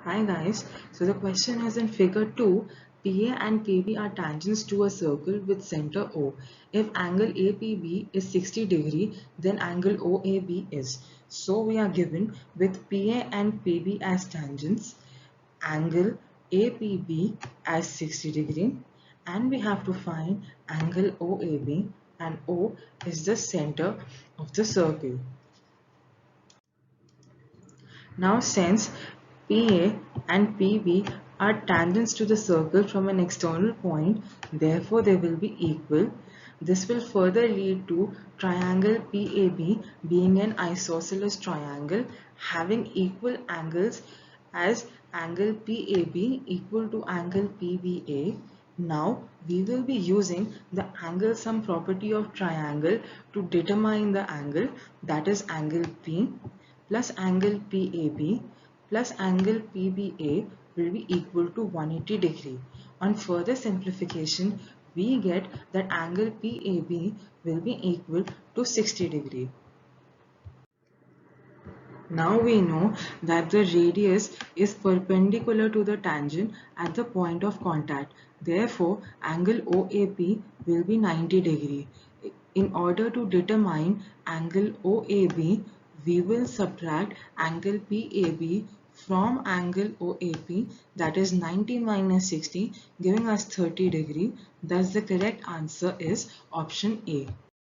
Hi guys, so the question is in figure 2, PA and PB are tangents to a circle with center O. If angle APB is 60 degree, then angle OAB is. So we are given with PA and PB as tangents, angle APB as 60 degree, and we have to find angle OAB, and O is the center of the circle. Now since PA and PB are tangents to the circle from an external point, therefore they will be equal. This will further lead to triangle PAB being an isosceles triangle having equal angles as angle PAB equal to angle PBA. Now we will be using the angle sum property of triangle to determine the angle, that is angle P plus angle PAB plus angle PBA will be equal to 180 degree. On further simplification, we get that angle PAB will be equal to 60 degree. Now we know that the radius is perpendicular to the tangent at the point of contact. Therefore, angle OAP will be 90 degree. In order to determine angle OAB, we will subtract angle PAB from angle OAP, that is 90 minus 60, giving us 30 degree. Thus the correct answer is option A.